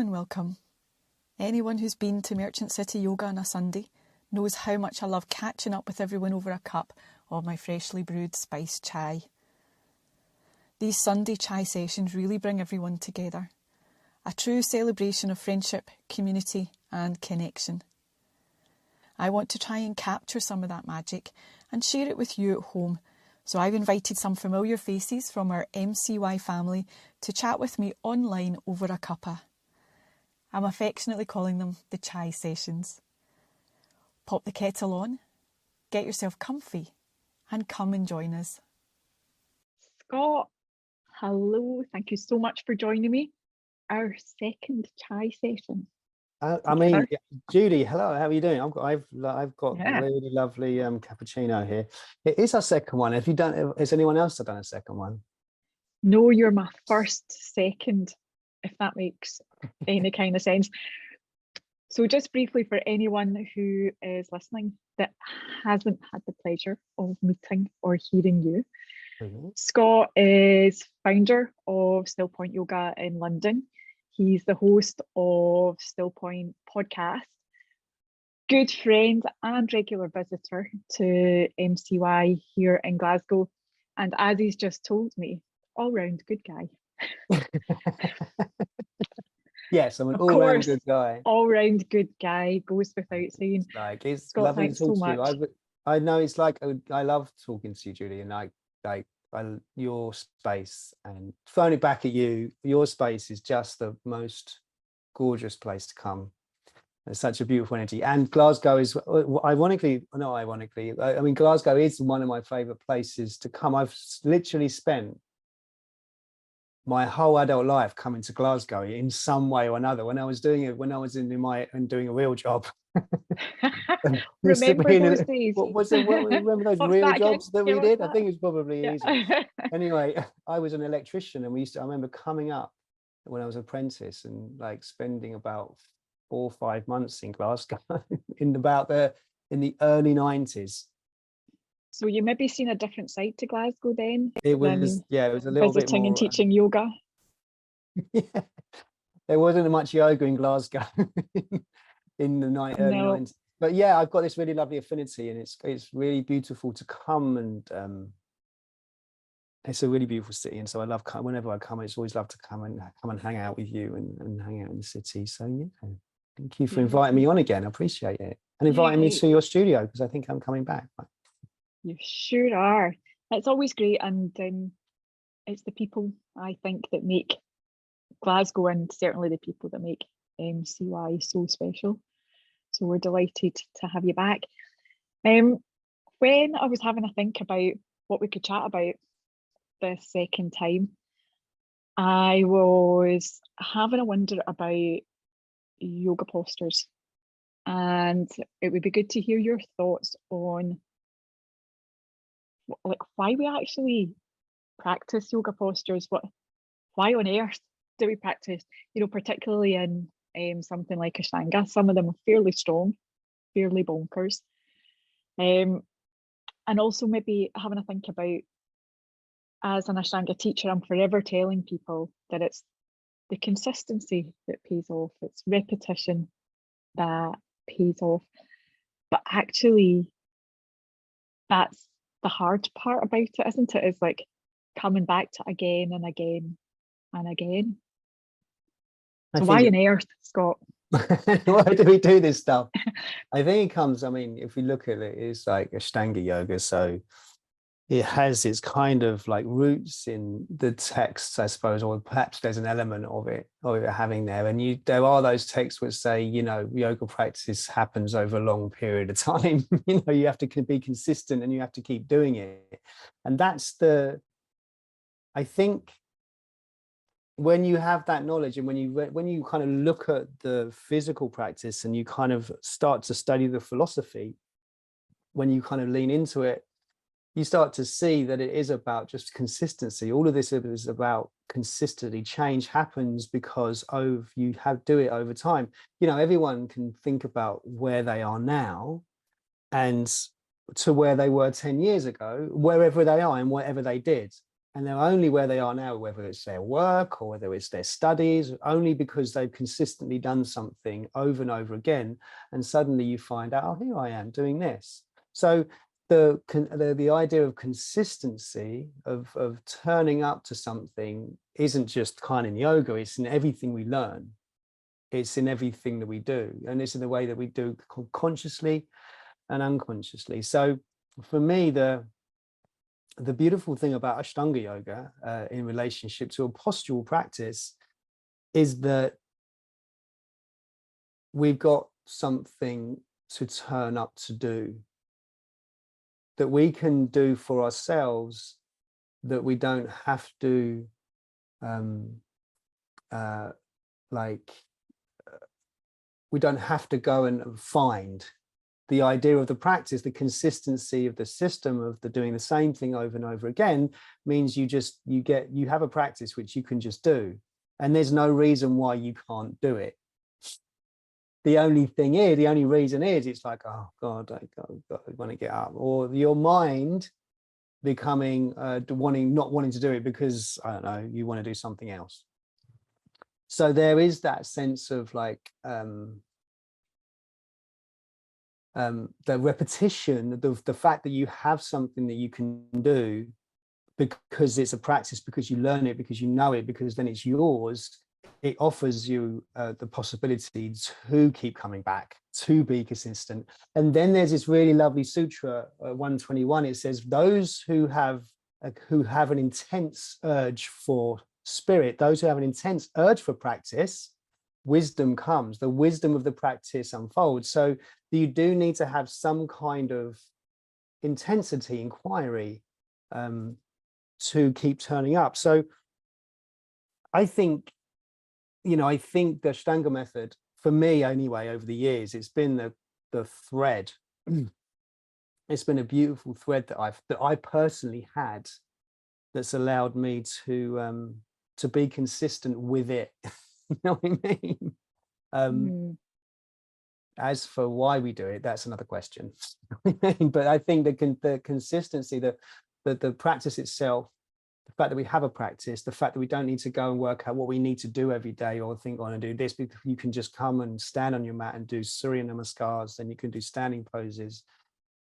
and welcome. Anyone who's been to Merchant City Yoga on a Sunday knows how much I love catching up with everyone over a cup of my freshly brewed spiced chai. These Sunday chai sessions really bring everyone together. A true celebration of friendship, community and connection. I want to try and capture some of that magic and share it with you at home. So I've invited some familiar faces from our MCY family to chat with me online over a cuppa. I'm affectionately calling them the chai sessions. Pop the kettle on, get yourself comfy and come and join us. Scott, hello. Thank you so much for joining me. Our second chai session. Judy, hello. How are you doing? I've got a really lovely cappuccino here. It is our second one. Has anyone else done a second one? No, you're my first second, if that makes any kind of sense. So just briefly for anyone who is listening that hasn't had the pleasure of meeting or hearing you, Scott is founder of Stillpoint Yoga in London. He's the host of Stillpoint Podcast, good friend and regular visitor to MCY here in Glasgow. And as he's just told me, all-round good guy. Yes, I'm an all-round good guy. All-round good guy, goes without saying. It's Scott, lovely to talk so to you. I know it's like, I love talking to you, Judy, and your space, and throwing it back at you, your space is just the most gorgeous place to come. It's such a beautiful energy. And Glasgow is, Glasgow is one of my favorite places to come. I've literally spent my whole adult life coming to Glasgow in some way or another. When I was doing doing a real job. Remember those days? Remember those real jobs that we did? I think it was probably easy. Anyway, I was an electrician, and I remember coming up when I was an apprentice and like spending about 4 or 5 months in Glasgow in the early 90s. So you maybe seen a different side to Glasgow then? It was a little bit visiting more, and teaching yoga. Yeah, there wasn't much yoga in Glasgow in the early 90s. But yeah, I've got this really lovely affinity, and it's really beautiful to come, and it's a really beautiful city. And so I love whenever I come. It's always love to come and hang out with you and hang out in the city. So yeah, thank you for inviting me on again. I appreciate it, and inviting me to your studio, because I think I'm coming back. You sure are. It's always great, and it's the people, I think, that make Glasgow, and certainly the people that make MCY so special. So we're delighted to have you back. When I was having a think about what we could chat about this second time, I was having a wonder about yoga postures, and it would be good to hear your thoughts on why we actually practice yoga postures. Why on earth do we practice, particularly in something like Ashtanga? Some of them are fairly strong, fairly bonkers. And also maybe having a think about, as an Ashtanga teacher, I'm forever telling people that it's the consistency that pays off. It's repetition that pays off. But actually, that's the hard part about it, isn't it? Is like coming back to again and again and again. So why on earth, Scott? Why do we do this stuff? I think it comes, if we look at it, it's like Ashtanga yoga. So it has its kind of like roots in the texts, I suppose, or perhaps there's an element of it having there. And there are those texts which say, yoga practice happens over a long period of time. You have to be consistent and you have to keep doing it. And that's I think when you have that knowledge, and when you kind of look at the physical practice and you kind of start to study the philosophy, when you kind of lean into it, you start to see that it is about just consistency. All of this is about consistently. Change happens because you do it over time. Everyone can think about where they are now and to where they were 10 years ago, wherever they are and whatever they did. and they're only where they are now, whether it's their work or whether it's their studies, only because they've consistently done something over and over again. And suddenly you find out, oh, here I am doing this. So the idea of consistency, of turning up to something, isn't just kind in yoga, it's in everything we learn. It's in everything that we do. And it's in the way that we do consciously and unconsciously. So for me, the beautiful thing about Ashtanga yoga in relationship to a postural practice is that we've got something to turn up to do, that we can do for ourselves, that we don't have to we don't have to go and find. The idea of the practice, the consistency of the system of the doing the same thing over and over again, means you have a practice which you can just do, and there's no reason why you can't do it. The only reason is it's like, oh God, I want to get up, or your mind becoming not wanting to do it because, I don't know, you want to do something else. So there is that sense of like the repetition, the fact that you have something that you can do because it's a practice, because you learn it, because you know it, because then it's yours. It offers you the possibility to keep coming back, to be consistent. And then there's this really lovely sutra, 121. It says, those who have an intense urge for spirit, those who have an intense urge for practice, wisdom comes. The wisdom of the practice unfolds. So you do need to have some kind of intensity, inquiry, to keep turning up. So I think the Ashtanga method, for me anyway, over the years, it's been the thread. It's been a beautiful thread that I personally had, that's allowed me to be consistent with it. You know what I mean? As for why we do it, that's another question. But I think the consistency, the practice itself, the fact that we have a practice, the fact that we don't need to go and work out what we need to do every day, or think, I want to do this, because you can just come and stand on your mat and do Surya Namaskars, and you can do standing poses,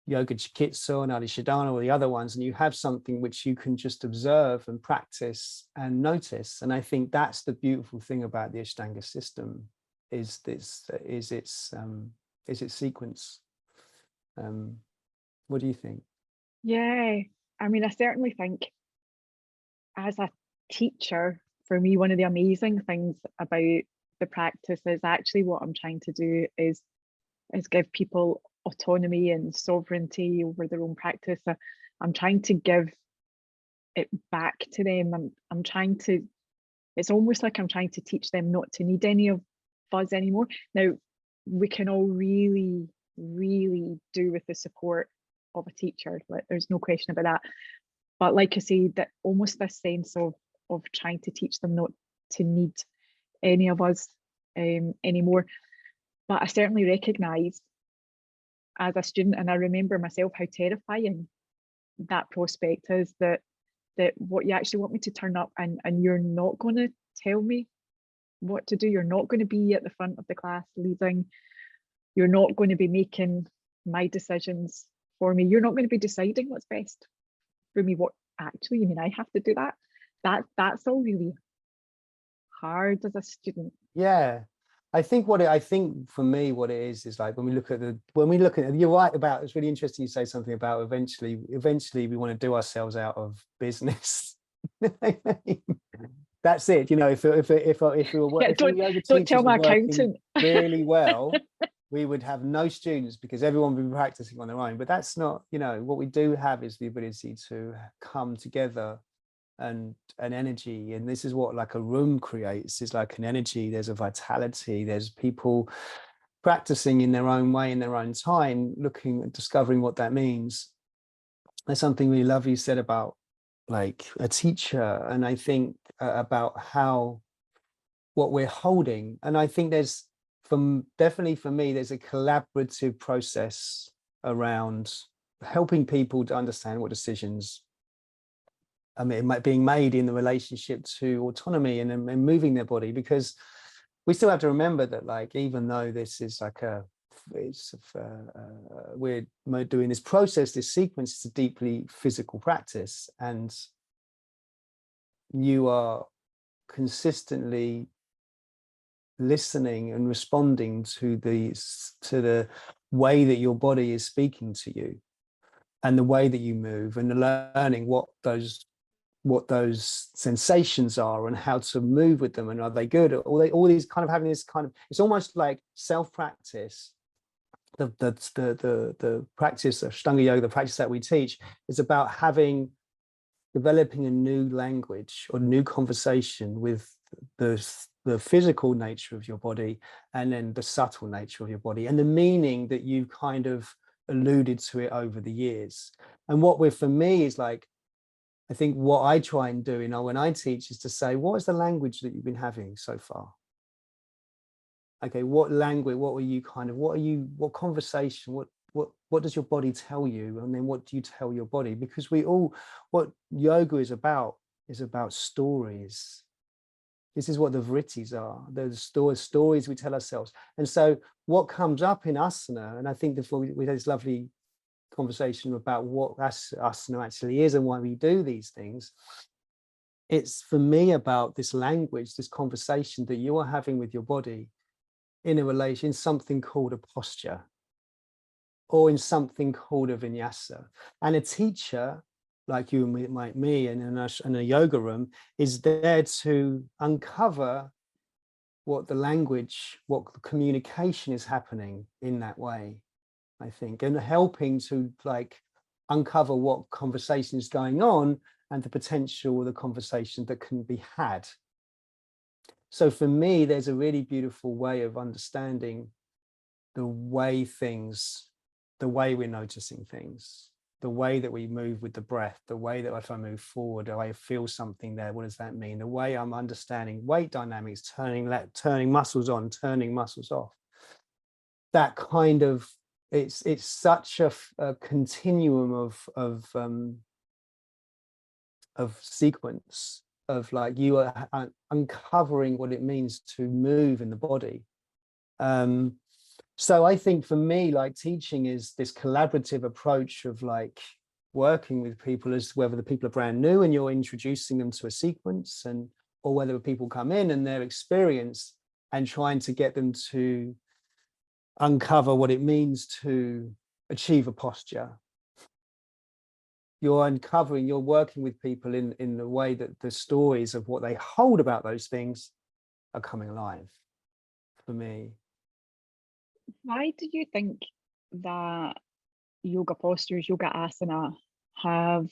Yoga Chikitsa and Adi Shadana, or the other ones, and you have something which you can just observe and practice and notice. And I think that's the beautiful thing about the Ashtanga system, is its sequence. What do you think? Yeah, I mean, I certainly think, as a teacher, for me, one of the amazing things about the practice is actually what I'm trying to do is give people autonomy and sovereignty over their own practice. I'm trying to give it back to them. I'm trying to, it's almost like I'm trying to teach them not to need any of us anymore. Now, we can all really, really do with the support of a teacher. Like, there's no question about that. But like I say, that almost this sense of trying to teach them not to need any of us anymore. But I certainly recognise as a student, and I remember myself, how terrifying that prospect is, that what you actually want me to turn up and you're not going to tell me what to do. You're not going to be at the front of the class leading. You're not going to be making my decisions for me. You're not going to be deciding what's best for me. What actually, you mean I have to do that? That's all really hard as a student. Yeah. I think for me, what it is like, when we look at you're right about, it's really interesting you say something about eventually we want to do ourselves out of business. That's it. You know, if we were working, don't tell my accountant really well, we would have no students, because everyone would be practicing on their own. But that's not, what we do have is the ability to come together, and an energy, and this is what like a room creates, is like an energy. There's a vitality, there's people practicing in their own way, in their own time, looking and discovering what that means. There's something really lovely said about like a teacher, and I think about how what we're holding, and I think there's definitely for me, there's a collaborative process around helping people to understand what decisions being made in the relationship to autonomy and moving their body, because we still have to remember that, like, even though this is like we're doing this process, this sequence, it's a deeply physical practice, and you are consistently listening and responding to the way that your body is speaking to you, and the way that you move, and learning what those sensations are and how to move with them, and are they good, or all these kind of having this kind of, it's almost like self-practice. The practice of Ashtanga yoga, the practice that we teach, is about developing a new language or new conversation with the physical nature of your body, and then the subtle nature of your body, and the meaning that you've kind of alluded to it over the years. And for me is like, I think what I try and do, when I teach, is to say, what is the language that you've been having so far? Okay, what language, what conversation, what does your body tell you? And then what do you tell your body? Because what yoga is about stories. This is what the vrittis are, the stories we tell ourselves. And so what comes up in asana, and I think before we had this lovely conversation about what asana actually is and why we do these things, it's for me about this language, this conversation that you are having with your body in a relation, something called a posture, or in something called a vinyasa. And a teacher like you and like me in a yoga room is there to uncover what the language, what the communication is happening in that way, I think, and helping to like uncover what conversation is going on and the potential of the conversation that can be had. So for me, there's a really beautiful way of understanding the way we're noticing things, the way that we move with the breath, the way that if I move forward, do I feel something there? What does that mean? The way I'm understanding weight dynamics, turning muscles on, turning muscles off. That kind of, it's such a continuum of sequence of like you are uncovering what it means to move in the body. So I think for me, like, teaching is this collaborative approach of like working with people, as whether the people are brand new and you're introducing them to a sequence, or whether people come in and their experience, and trying to get them to uncover what it means to achieve a posture. You're working with people in the way that the stories of what they hold about those things are coming alive for me. Why do you think that yoga postures, yoga asana, have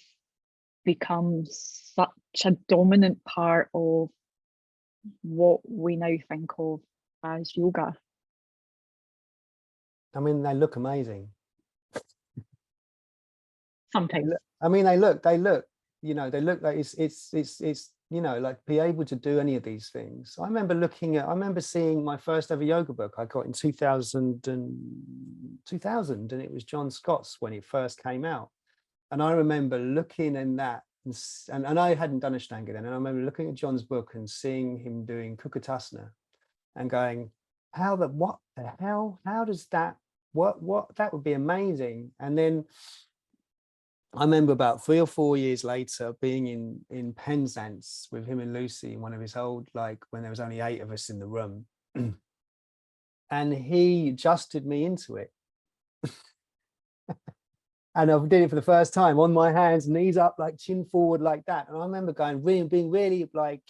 become such a dominant part of what we now think of as yoga? I mean, they look amazing. Sometimes. They look, they look like it's like, be able to do any of these things. I remember seeing my first ever yoga book I got in 2000, and it was John Scott's when it first came out. And I remember looking in that, and I hadn't done Ashtanga then, and I remember looking at John's book and seeing him doing Kukutasana and going, what the hell? How does that, what that would be amazing. And then I remember about 3 or 4 years later being in Penzance with him and Lucy in one of his old, like when there was only 8 of us in the room, and he adjusted me into it. And I did it for the first time on my hands, knees up, like chin forward like that. And I remember being really like,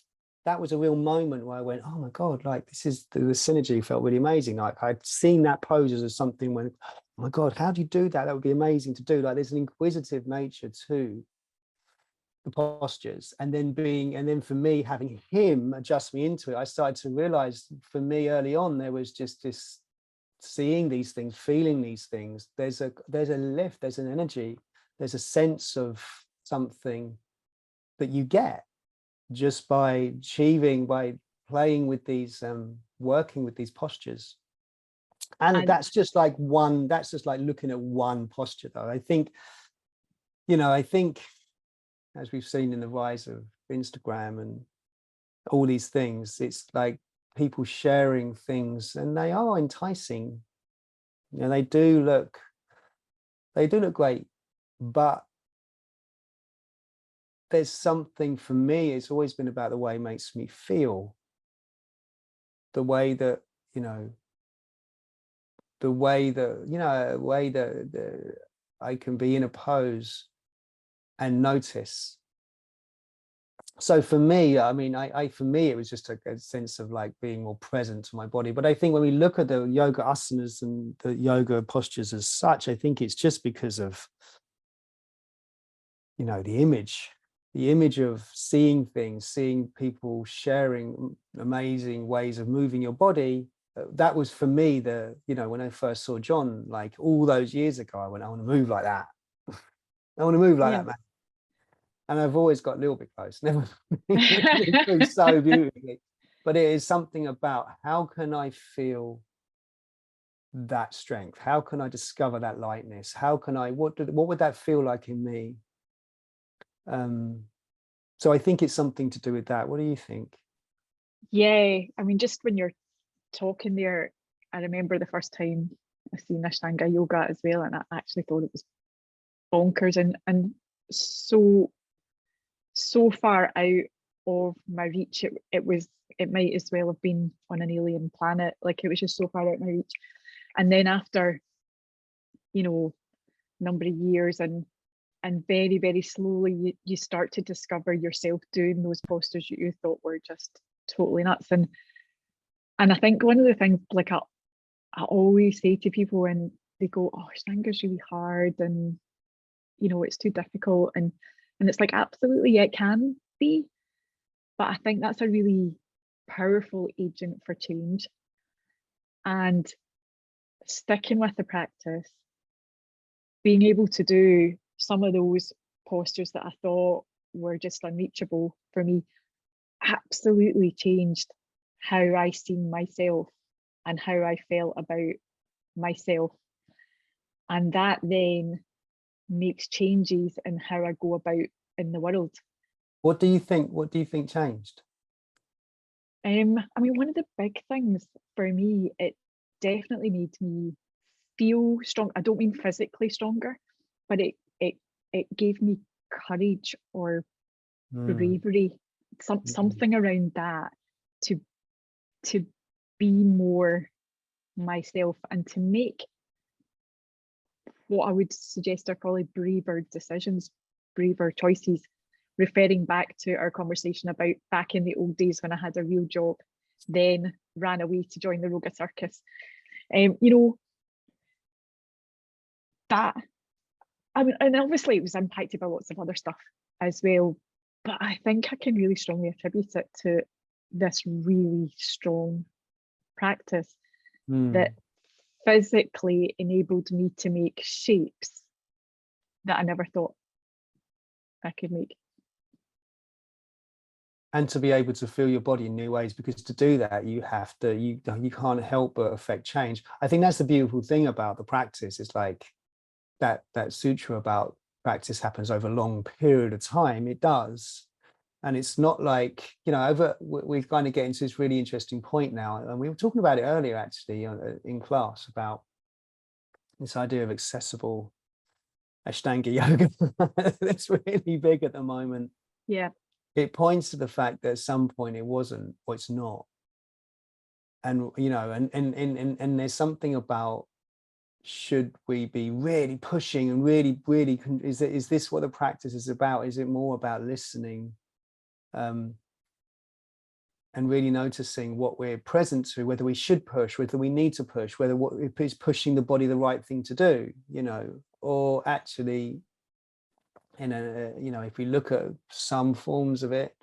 that was a real moment where I went, oh my God, like this is the synergy felt really amazing. Like I'd seen that pose as something when, oh my God, how do you do that? That would be amazing to do. Like there's an inquisitive nature to the postures. And then for me, having him adjust me into it, I started to realize for me early on, there was just this seeing these things, feeling these things. There's a lift, there's an energy, there's a sense of something that you get just by playing with these, working with these postures. And that's just like looking at one posture though. I think as we've seen in the rise of Instagram and all these things, it's like people sharing things, and they are enticing. You know, they do look great, but there's something, for me, it's always been about the way it makes me feel, the way that, you know, the way that, you know, way that I can be in a pose and notice. So for me, I mean, for me, it was just a sense of like being more present to my body. But I think when we look at the yoga asanas and the yoga postures as such, I think it's just because of, you know, the image of seeing things, seeing people sharing amazing ways of moving your body. That was for me you know, when I first saw John, like all those years ago, I went, I want to move like that. I want to move like that, man. And I've always got a little bit close, never been so beautifully. But it is something about, how can I feel that strength? How can I discover that lightness? How can I, what would that feel like in me? So I think it's something to do with that. What do you think? Yeah, I mean, just when you're talking there, I remember the first time I seen Ashtanga yoga as well, and I actually thought it was bonkers and so far out of my reach. It might as well have been on an alien planet. Like, it was just so far out of my reach. And then after, you know, number of years and very, very slowly you start to discover yourself doing those postures you thought were just totally nuts. And I think one of the things, like, I always say to people when they go, oh, Ashtanga's really hard and, you know, it's too difficult, and it's like, absolutely it can be, but I think that's a really powerful agent for change. And sticking with the practice, being able to do some of those postures that I thought were just unreachable for me, absolutely changed how I seen myself and how I felt about myself. And that then makes changes in how I go about in the world. What do you think changed? I mean, one of the big things for me, it definitely made me feel strong. I don't mean physically stronger, but it gave me courage or bravery, something around that, to be more myself and to make what I would suggest are probably braver decisions, braver choices, referring back to our conversation about back in the old days when I had a real job, then ran away to join the Yoga circus. You know, that, I mean, and obviously it was impacted by lots of other stuff as well, but I think I can really strongly attribute it to this really strong practice that physically enabled me to make shapes that I never thought I could make. And to be able to feel your body in new ways, because to do that, you have to, you can't help but affect change. I think that's the beautiful thing about the practice. It's like that sutra about practice happens over a long period of time. It does. And it's not like, you know, we've kind of getting to this really interesting point now. And we were talking about it earlier, actually, in class, about this idea of accessible Ashtanga yoga. That's really big at the moment. Yeah. It points to the fact that at some point it wasn't, or it's not. And, you know, and there's something about, should we be really pushing and really, is this what the practice is about? Is it more about listening and really noticing what we're present to, whether we should push, whether we need to push, whether what is pushing the body the right thing to do, you know, or actually, you know, if we look at some forms of it,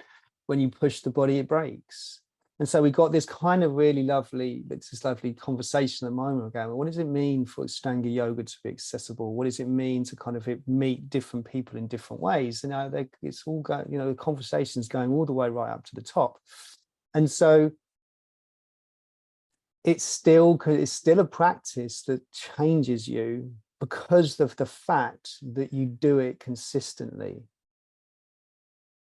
when you push the body, it breaks. And so we got this kind of really lovely, this lovely conversation at the moment ago. What does it mean for Ashtanga yoga to be accessible? What does it mean to kind of meet different people in different ways? You know, it's all going, you know, the conversation's going all the way right up to the top. And so it's still a practice that changes you because of the fact that you do it consistently.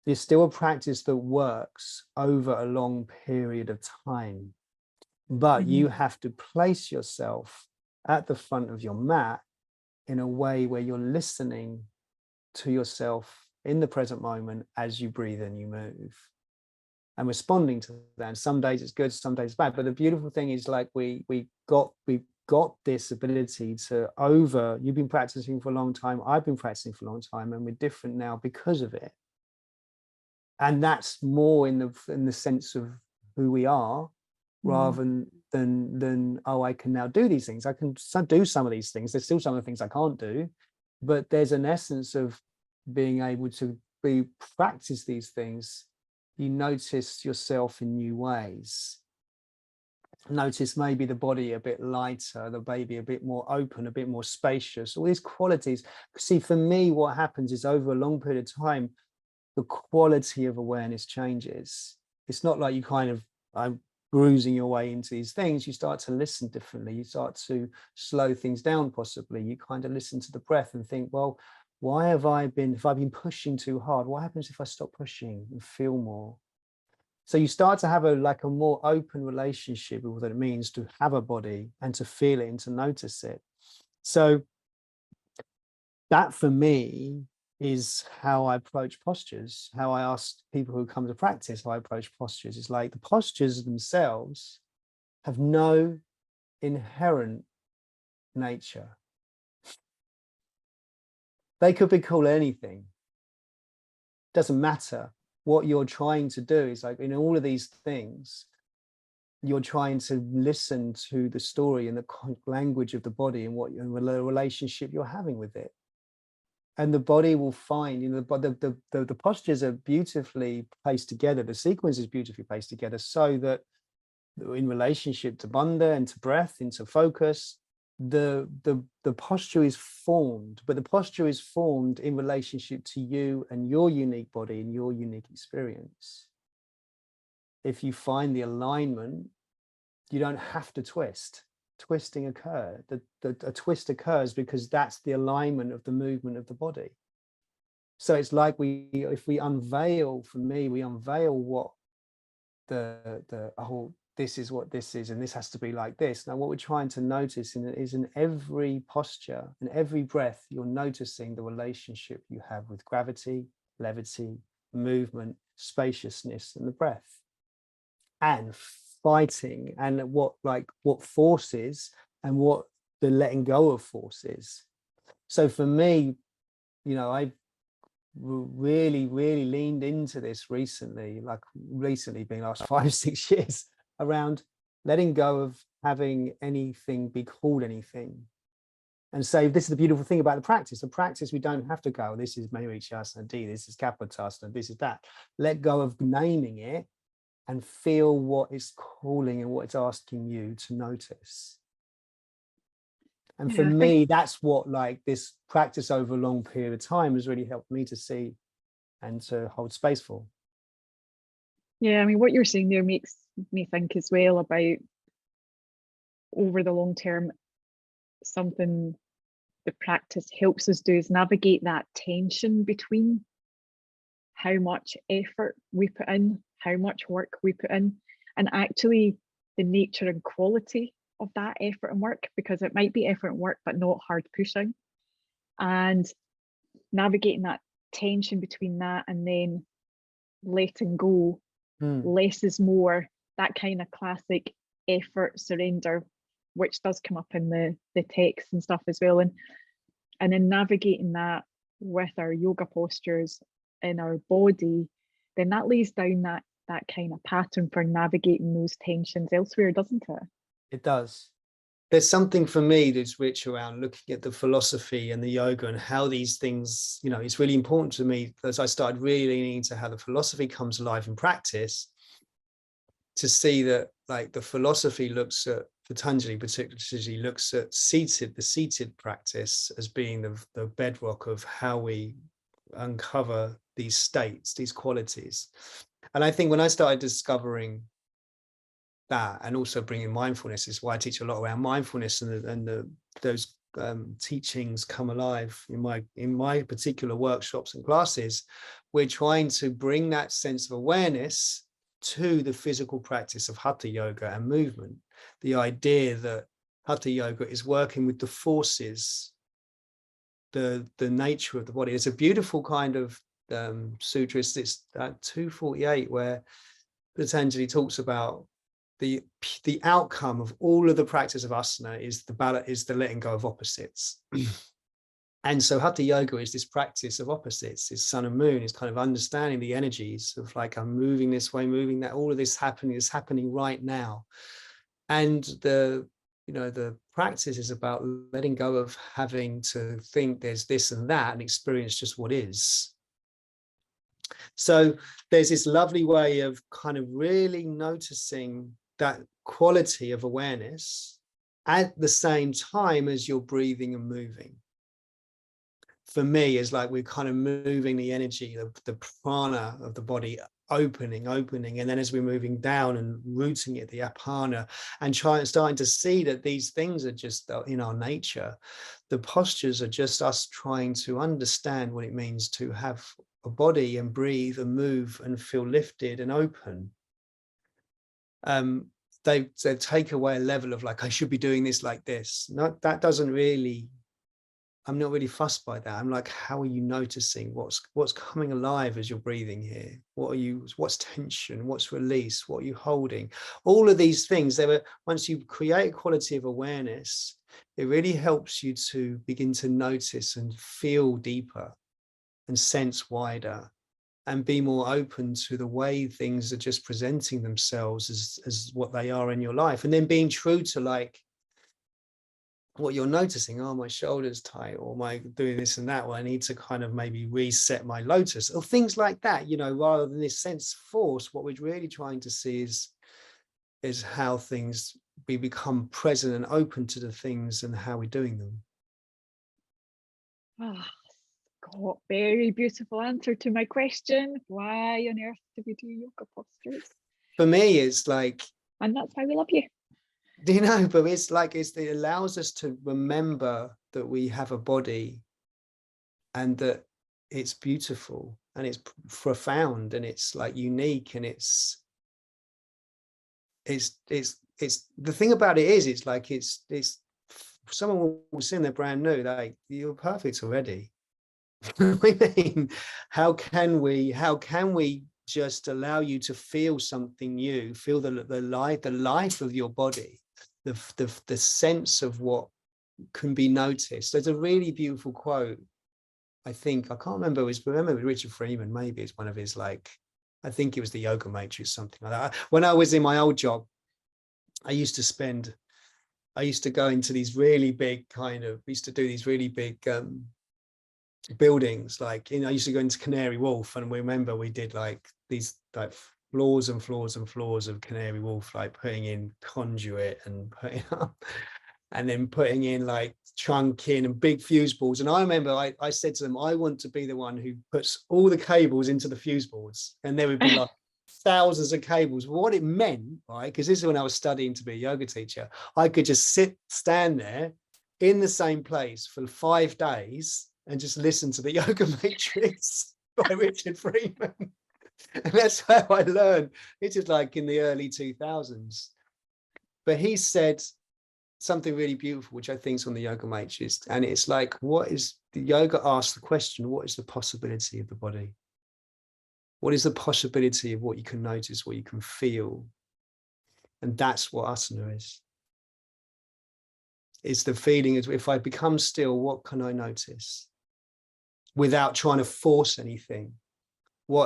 It's still a practice that works over a long period of time, but you have to place yourself at the front of your mat in a way where you're listening to yourself in the present moment as you breathe and you move, and responding to that. And some days it's good, some days it's bad. But the beautiful thing is, like, we've got this ability to you've been practicing for a long time, I've been practicing for a long time, and we're different now because of it. And that's more in the sense of who we are, rather than oh, I can now do these things. I can do some of these things. There's still some of the things I can't do, but there's an essence of being able to practice these things. You notice yourself in new ways. Notice maybe the body a bit lighter, the baby a bit more open, a bit more spacious, all these qualities. See, for me, what happens is, over a long period of time, the quality of awareness changes. It's not like you kind of bruising your way into these things. You start to listen differently. You start to slow things down, possibly. You kind of listen to the breath and think, well, why have I been, if I've been pushing too hard, what happens if I stop pushing and feel more? So you start to have a more open relationship with what it means to have a body and to feel it and to notice it. So that, for me, is how I approach postures, how I ask people who come to practice how I approach postures. It's like the postures themselves have no inherent nature. They could be called anything. Doesn't matter. What you're trying to do is, like, in all of these things, you're trying to listen to the story and the language of the body and the relationship you're having with it. And the body will find, the postures are beautifully placed together. The sequence is beautifully placed together so that in relationship to bandha and to breath, into focus, the posture is formed, but the posture is formed in relationship to you and your unique body and your unique experience. If you find the alignment, you don't have to twist. Twisting occurs. A twist occurs because that's the alignment of the movement of the body. So it's like if we unveil, for me, we unveil what the whole, this is what this is, and this has to be like this. Now, what we're trying to notice is in every posture, in every breath, you're noticing the relationship you have with gravity, levity, movement, spaciousness, and the breath, and fighting, and what forces and what the letting go of forces. So for me, I really leaned into this recently being last 5-6 years, around letting go of having anything be called anything, and say, this is the beautiful thing about the practice. We don't have to go, this is Asana D, this is Kapotasana, this is that. Let go of naming it and feel what it's calling and what it's asking you to notice. And for me, that's what, this practice over a long period of time has really helped me to see and to hold space for. Yeah, I mean, what you're saying there makes me think as well about, over the long term, something the practice helps us do is navigate that tension between how much effort we put in, how much work we put in, and actually the nature and quality of that effort and work, because it might be effort and work but not hard pushing, and navigating that tension between that and then letting go. Less is more, that kind of classic effort surrender, which does come up in the text and stuff as well, and then navigating that with our yoga postures in our body, then that lays down that kind of pattern for navigating those tensions elsewhere, doesn't it? It does. There's something for me that's rich around looking at the philosophy and the yoga and how these things, it's really important to me, as I started really leaning into how the philosophy comes alive in practice, to see that, the philosophy looks at, Patanjali particularly looks at the seated practice as being the bedrock of how we uncover these states, these qualities. And I think when I started discovering that, and also bringing mindfulness, is why I teach a lot around mindfulness, and those teachings come alive in my particular workshops and classes, we're trying to bring that sense of awareness to the physical practice of hatha yoga and movement. The idea that hatha yoga is working with the forces, the nature of the body. It's a beautiful kind of sutra. It's 248, where Patanjali talks about the outcome of all of the practice of asana is the letting go of opposites. And so hatha yoga is this practice of opposites. It's sun and moon. It's kind of understanding the energies of like, I'm moving this way, moving that. All of this is happening right now. And the practice is about letting go of having to think there's this and that and experience just what is. So there's this lovely way of kind of really noticing that quality of awareness at the same time as you're breathing and moving. For me, it's like we're kind of moving the energy, the prana of the body, opening, and then as we're moving down and rooting it, the apana, and starting to see that these things are just in our nature. The postures are just us trying to understand what it means to have a body and breathe and move and feel lifted and open. They take away a level of like, I should be doing this like this. No, that doesn't really. I'm not really fussed by that. I'm like, how are you noticing what's coming alive as you're breathing here? What's tension? What's release? What are you holding? All of these things, once you create a quality of awareness, it really helps you to begin to notice and feel deeper and sense wider and be more open to the way things are just presenting themselves as what they are in your life. And then being true to like, what you're noticing, my shoulder's tight, or my doing this and that, or I need to kind of maybe reset my lotus, or things like that, rather than this sense force. What we're really trying to see is how things, we become present and open to the things and how we're doing them. Scott, very beautiful answer to my question. Why on earth do we do yoga postures? For me, it's like, and that's why we love you. But it's like, it allows us to remember that we have a body and that it's beautiful and it's profound and it's like unique, and it's the thing about it is, it's like, it's someone will see they're brand new, like, you're perfect already. I mean, how can we just allow you to feel something new, feel the life of your body, the sense of what can be noticed. There's a really beautiful quote, I think, I can't remember, it was Richard Freeman, maybe it's one of his, like, I think it was the Yoga Matrix, something like that. When I was in my old job, I used to go into these really big do these really big buildings, like, I used to go into Canary Wharf, and we remember we did like these like floors and floors and floors of Canary Wharf, like putting in conduit and putting up and then putting in like trunking and big fuse boards. And I remember I said to them, I want to be the one who puts all the cables into the fuse boards, and there would be like thousands of cables. What it meant, right, because this is when I was studying to be a yoga teacher, I could just stand there in the same place for 5 days and just listen to the Yoga Matrix by Richard Freeman. And that's how I learned. It's just like in the early 2000s. But he said something really beautiful, which I think is on the Yoga Matrix. And it's like, the yoga asks the question, what is the possibility of the body? What is the possibility of what you can notice, what you can feel? And that's what asana is. It's the feeling of, if I become still, what can I notice? Without trying to force anything.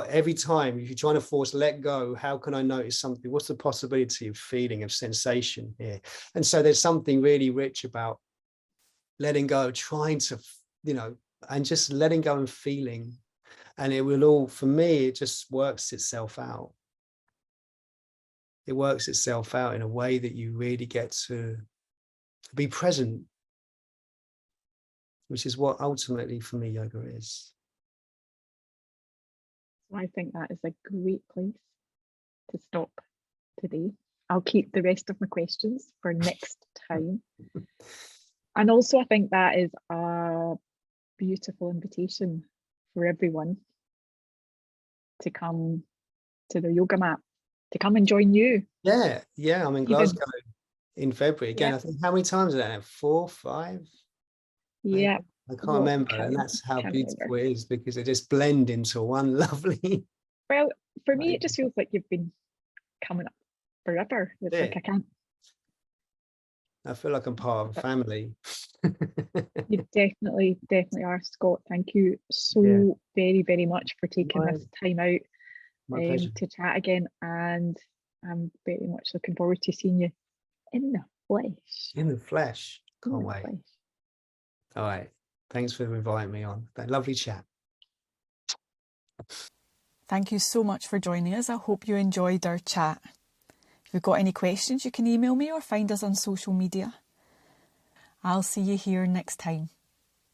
Every time, if you're trying to force, let go, how can I notice something? What's the possibility of feeling, of sensation here? And so there's something really rich about letting go, trying to, and just letting go and feeling. And it will all, for me, it just works itself out. It works itself out in a way that you really get to be present, which is what ultimately for me yoga is. I think that is a great place to stop today. I'll keep the rest of my questions for next time. And also I think that is a beautiful invitation for everyone to come to the yoga mat, to come and join you. Yeah, I'm in Even- Glasgow in February again. Yeah. I think, how many times is that now? 4, 5? maybe? Yeah. I can't Well, remember, can't- and that's how can't beautiful remember. it is, because they just blend into one lovely. Well, for me, Right. it just feels like you've been coming up forever. It's like I can't. I feel like I'm part of a family. You definitely are, Scott. Thank you so Yeah. very, very much for taking My- this time out My pleasure. to chat again. And I'm very much looking forward to seeing you in the flesh. In the flesh. In Can't the wait. flesh. All right. Thanks for inviting me on. That lovely chat. Thank you so much for joining us. I hope you enjoyed our chat. If you've got any questions, you can email me or find us on social media. I'll see you here next time.